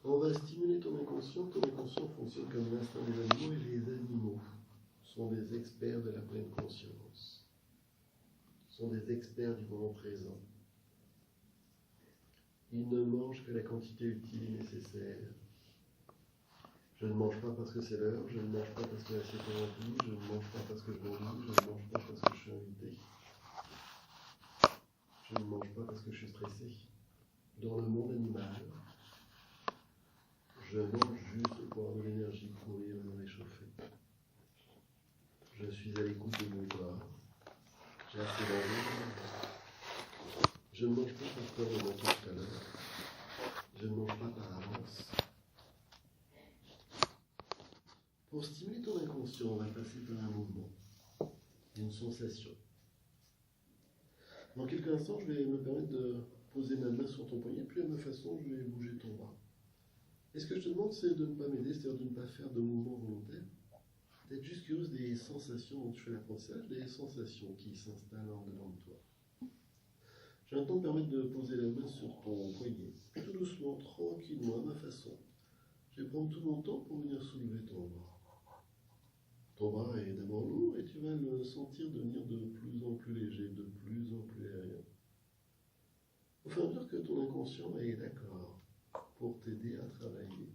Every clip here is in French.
On va stimuler ton inconscient fonctionne comme l'instinct des animaux, et les animaux sont des experts de la pleine conscience, sont des experts du moment présent. Ils ne mangent que la quantité utile et nécessaire. Je ne mange pas parce que c'est l'heure, je ne mange pas parce que l'assiette est remplie, je ne mange pas parce que je m'ennuie, je ne mange pas parce que je suis invité. Je ne mange pas parce que je suis stressé. Dans le monde animal, je mange juste pour avoir de l'énergie pour nourrir et me réchauffer. Je suis à l'écoute de mon corps. J'ai assez d'envie. Je ne mange pas par peur de manquer tout à l'heure. Je ne mange pas par avance. Pour stimuler ton inconscient, on va passer par un mouvement, une sensation. Dans quelques instants, je vais me permettre de poser ma main sur ton poignet, puis à ma façon, je vais bouger ton bras. Et ce que je te demande, c'est de ne pas m'aider, c'est-à-dire de ne pas faire de mouvement volontaire, d'être juste curieuse des sensations dont tu fais l'apprentissage, des sensations qui s'installent en dedans de toi. Je vais maintenant te permettre de poser la main sur ton poignet, tout doucement, tranquillement, à ma façon. Je vais prendre tout mon temps pour venir soulever ton bras. Ton bras est d'abord lourd et tu vas le sentir devenir de plus en plus léger, de plus en plus aérien. Au fur et à mesure que ton inconscient est d'accord pour t'aider à travailler,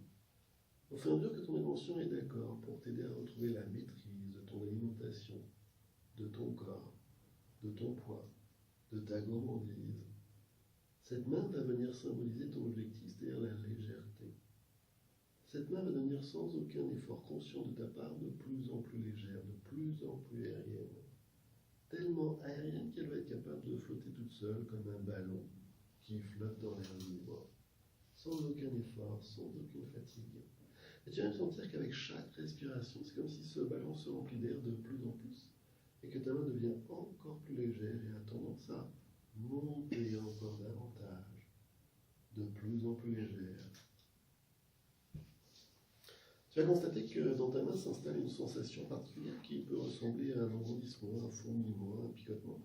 au fur et à mesure que ton inconscient est d'accord pour t'aider à retrouver la maîtrise de ton alimentation, de ton corps, de ton poids, de ta gourmandise, cette main va venir symboliser ton objectif, c'est-à-dire la légèreté. Cette main va devenir sans aucun effort conscient de ta part de plus en plus légère, de plus en plus aérienne. Tellement aérienne qu'elle va être capable de flotter toute seule comme un ballon qui flotte dans l'air libre, sans aucun effort, sans aucune fatigue. Et tu vas sentir qu'avec chaque respiration, c'est comme si ce ballon se remplit d'air de plus en plus et que ta main devient encore plus légère et a tendance à monter encore davantage, de plus en plus légère. Tu vas constater que dans ta main s'installe une sensation particulière qui peut ressembler à un engourdissement, un fourmillement, un picotement,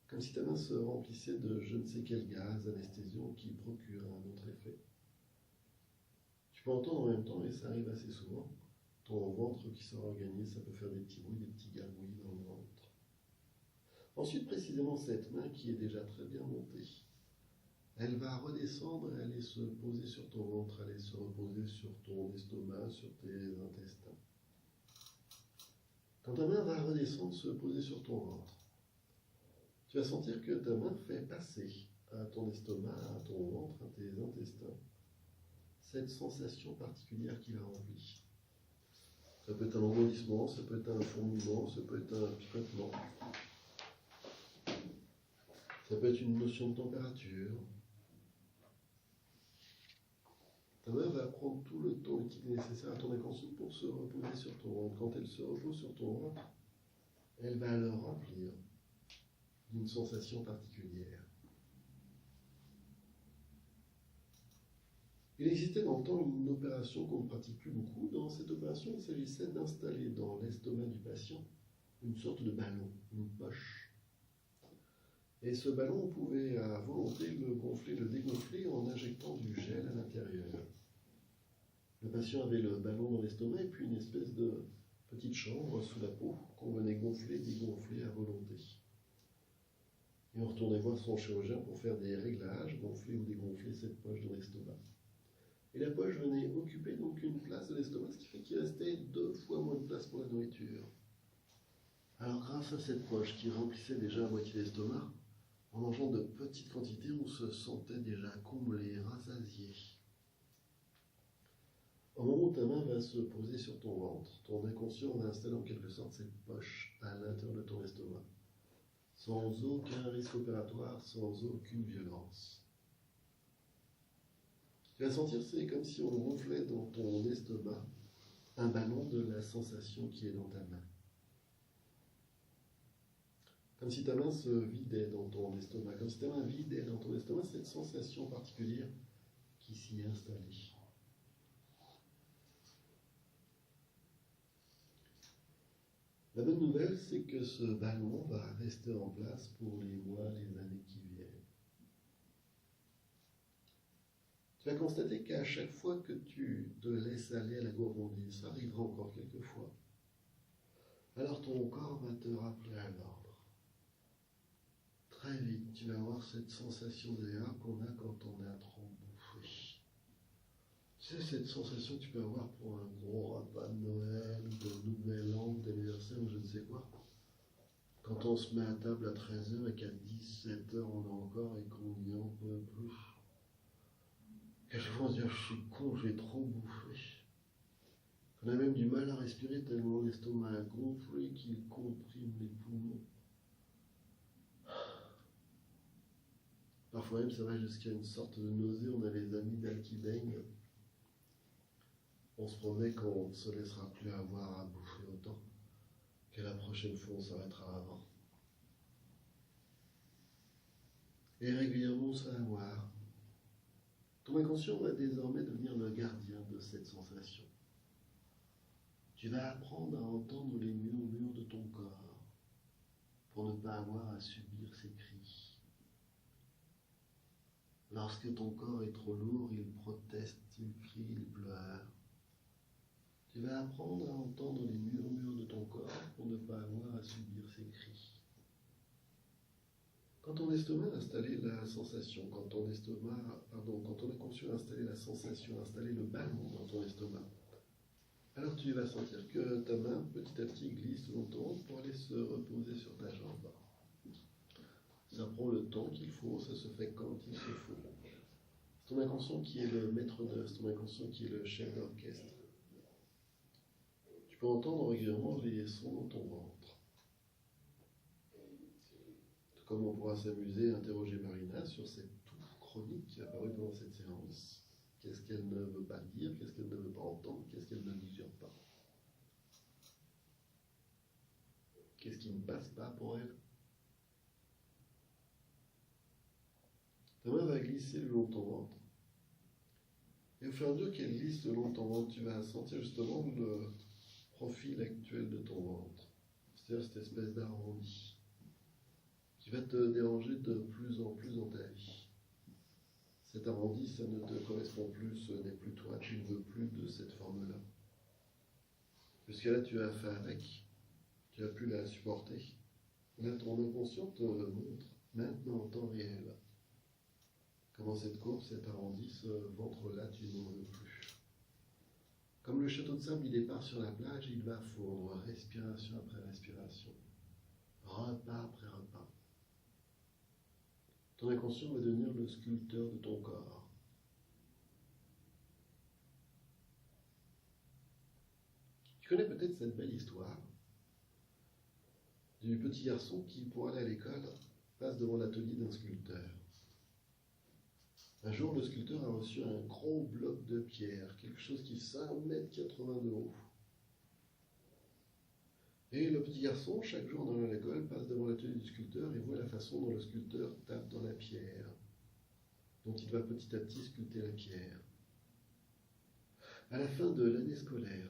comme si ta main se remplissait de je ne sais quel gaz anesthésiant qui procure un autre effet. Tu peux entendre en même temps, et ça arrive assez souvent, ton ventre qui se réorganise, ça peut faire des petits bruits, des petits gargouillis dans le ventre. Ensuite, précisément cette main qui est déjà très bien montée, elle va redescendre et aller se poser sur ton ventre, aller se reposer sur ton estomac, sur tes intestins. Quand ta main va redescendre, se poser sur ton ventre, tu vas sentir que ta main fait passer à ton estomac, à ton ventre, à tes intestins, cette sensation particulière qui la remplit. Ça peut être un engourdissement, ça peut être un fourmillement, ça peut être un picotement. Ça peut être une notion de température. Ta main va prendre tout le temps utile et nécessaire à ton inconscient pour se reposer sur ton ventre. Quand elle se repose sur ton ventre, elle va le remplir d'une sensation particulière. Il existait dans le temps une opération qu'on ne pratique plus beaucoup. Dans cette opération, il s'agissait d'installer dans l'estomac du patient une sorte de ballon, une poche. Et ce ballon, on pouvait à volonté le gonfler, le dégonfler en injectant du gel à l'intérieur. Le patient avait le ballon dans l'estomac et puis une espèce de petite chambre sous la peau qu'on venait gonfler, dégonfler à volonté. Et on retournait voir son chirurgien pour faire des réglages, gonfler ou dégonfler cette poche dans l'estomac. Et la poche venait occuper donc une place de l'estomac, ce qui fait qu'il restait 2 fois moins de place pour la nourriture. Alors grâce à cette poche qui remplissait déjà à moitié l'estomac, en mangeant de petites quantités, on se sentait déjà comblé, rassasié. Au moment où ta main va se poser sur ton ventre, ton inconscient va installer en quelque sorte cette poche à l'intérieur de ton estomac, sans aucun risque opératoire, sans aucune violence. Tu vas sentir, c'est comme si on gonflait dans ton estomac un ballon de la sensation qui est dans ta main. Comme si ta main se vidait dans ton estomac, comme si ta main vidait dans ton estomac cette sensation particulière qui s'y est installée. La bonne nouvelle, c'est que ce ballon va rester en place pour les mois, les années qui viennent. Tu vas constater qu'à chaque fois que tu te laisses aller à la gourmandise, ça arrivera encore quelques fois, alors ton corps va te rappeler à l'ordre. Très vite, tu vas avoir cette sensation d'ailleurs qu'on a quand on a trop bouffé. Tu sais, cette sensation que tu peux avoir pour un gros repas de Noël, de Nouvel An, d'anniversaire ou je ne sais quoi. Quand on se met à table à 13h et qu'à 17h on a encore et qu'on n'y en peut plus. Quelquefois on se dit, je suis con, j'ai trop bouffé. On a même du mal à respirer tellement l'estomac a gonflé qu'il comprime les poumons. Parfois même ça va jusqu'à une sorte de nausée, on a les amygdales qui baignent. On se promet qu'on ne se laissera plus avoir à bouffer autant, que la prochaine fois on s'arrêtera avant. Et régulièrement ça va voir. Ton inconscient va désormais devenir le gardien de cette sensation. Tu vas apprendre à entendre les murmures de ton corps pour ne pas avoir à subir ses cris. Lorsque ton corps est trop lourd, il proteste, il crie, il pleure. Tu vas apprendre à entendre les murmures de ton corps pour ne pas avoir à subir ses cris. Quand ton estomac a installé la sensation, quand ton inconscient a installé la sensation, a installé le ballon dans ton estomac, alors tu vas sentir que ta main petit à petit glisse le long de ton ventre pour aller se reposer sur ta jambe. Ça prend le temps qu'il faut, ça se fait quand il se faut. C'est ton inconscient qui est le maître d'œuvre, c'est ton inconscient qui est le chef d'orchestre. Tu peux entendre régulièrement les sons dans ton ventre. Comme on pourra s'amuser à interroger Marina sur cette toux chronique qui est apparue pendant cette séance. Qu'est-ce qu'elle ne veut pas dire, qu'est-ce qu'elle ne veut pas entendre, qu'est-ce qu'elle ne digère pas. Qu'est-ce qui ne passe pas pour elle. Ta main va glisser le long de ton ventre. Et au fur et à mesure qu'elle glisse le long de ton ventre, tu vas sentir justement le profil actuel de ton ventre. C'est-à-dire cette espèce d'arrondi qui va te déranger de plus en plus dans ta vie. Cet arrondi, ça ne te correspond plus, ce n'est plus toi, tu ne veux plus de cette forme-là. Jusqu'à là, tu as fait avec, tu n'as plus la supporter. Là, ton inconscient te montre, maintenant en temps réel, comment cette courbe, cet arrondi, ce ventre-là, tu n'en veux plus. Comme le château de sable, il départ sur la plage, il va fondre, respiration après respiration, repas après repas. Ton inconscient va devenir le sculpteur de ton corps. Tu connais peut-être cette belle histoire du petit garçon qui, pour aller à l'école, passe devant l'atelier d'un sculpteur. Un jour, le sculpteur a reçu un gros bloc de pierre, quelque chose qui fait 1,80 m de haut. Et le petit garçon, chaque jour dans l'école, passe devant l'atelier du sculpteur et voit la façon dont le sculpteur tape dans la pierre, dont il va petit à petit sculpter la pierre. À la fin de l'année scolaire,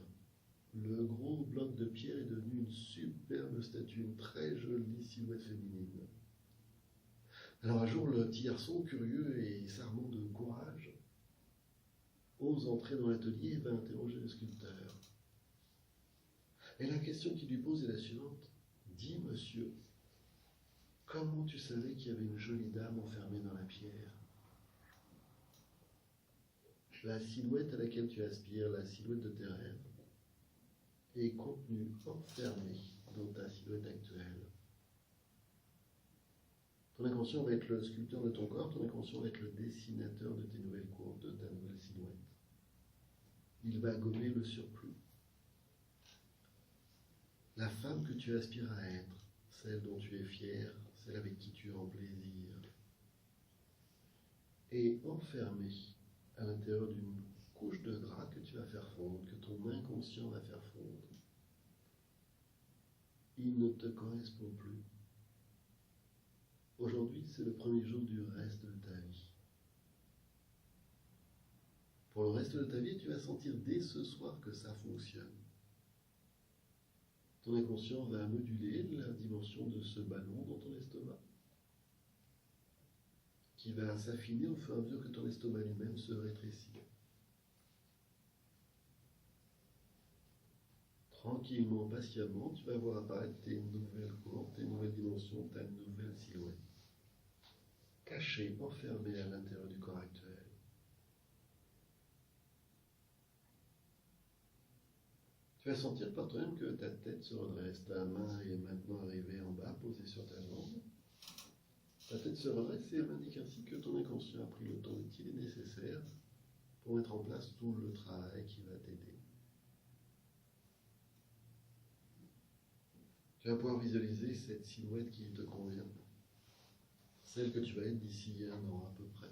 le gros bloc de pierre est devenu une superbe statue, une très jolie silhouette féminine. Alors un jour, le petit garçon, curieux et s'armant de courage, ose entrer dans l'atelier et va interroger le sculpteur. Et la question qu'il lui pose est la suivante. Dis, monsieur, comment tu savais qu'il y avait une jolie dame enfermée dans la pierre? La silhouette à laquelle tu aspires, la silhouette de tes rêves, est contenue, enfermée dans ta silhouette actuelle. Ton inconscient va être le sculpteur de ton corps, ton inconscient va être le dessinateur de tes nouvelles courbes, de ta nouvelle silhouette. Il va gommer le surplus. La femme que tu aspires à être, celle dont tu es fier, celle avec qui tu es en plaisir, est enfermée à l'intérieur d'une couche de drap que tu vas faire fondre, que ton inconscient va faire fondre. Il ne te correspond plus. Aujourd'hui, c'est le premier jour du reste de ta vie. Pour le reste de ta vie, tu vas sentir dès ce soir que ça fonctionne. Ton inconscient va moduler la dimension de ce ballon dans ton estomac, qui va s'affiner au fur et à mesure que ton estomac lui-même se rétrécit. Tranquillement, patiemment, tu vas voir apparaître tes nouvelles courbes, tes nouvelles dimensions, ta nouvelle silhouette, cachée, enfermée à l'intérieur du corps actuel. Tu vas sentir par toi-même que ta tête se redresse, ta main est maintenant arrivée en bas, posée sur ta jambe. Ta tête se redresse et m'indique ainsi que ton inconscient a pris le temps qu'il est nécessaire pour mettre en place tout le travail qui va t'aider. Tu vas pouvoir visualiser cette silhouette qui te convient, celle que tu vas être d'ici 1 an à peu près.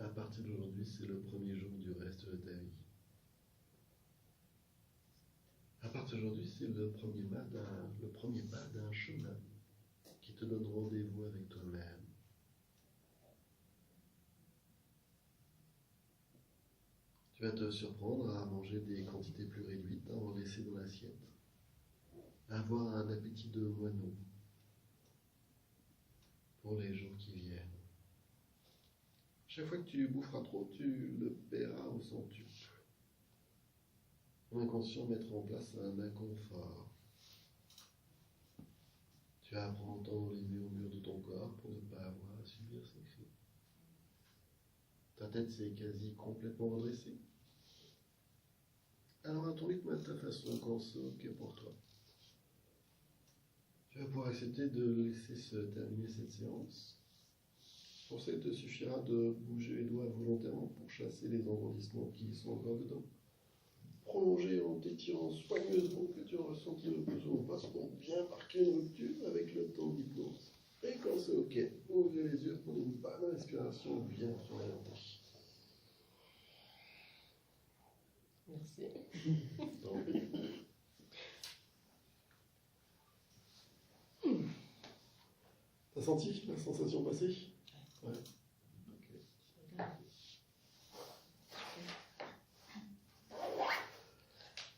À partir d'aujourd'hui, c'est le premier jour du reste de ta vie. À partir d'aujourd'hui, c'est le premier pas d'un chemin qui te donne rendez-vous avec toi-même. Tu vas te surprendre à manger des quantités plus réduites, à en laisser dans l'assiette, à avoir un appétit de moineau pour les jours qui viennent. Chaque fois que tu boufferas trop, tu le paieras au centuple. Ton inconscient mettra en place un inconfort. Tu vas apprendre à entendre les murmures de ton corps pour ne pas avoir à subir ces cris. Ta tête s'est quasi complètement redressée. Alors à ton rythme, à ta façon, quand c'est OK pour toi. Tu vas pouvoir accepter de laisser se terminer cette séance. Pour ça, il te suffira de bouger les doigts volontairement pour chasser les engourdissements qui sont encore dedans. Prolonger en t'étirant soigneusement que tu ressenti le besoin ou pas pour bien marquer une rupture avec le temps d'hypnose. Et quand c'est OK, ouvrez les yeux, prenez une bonne respiration bien orientée. Merci. T'as senti la sensation passer? Ouais. Okay.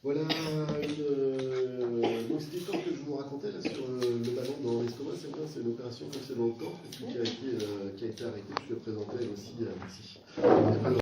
Voilà donc cette histoire que je vous racontais là, sur le ballon dans l'estomac, c'est bien, c'est une opération comme c'est dans le corps qui a été arrêtée. Je te présentais elle aussi ici.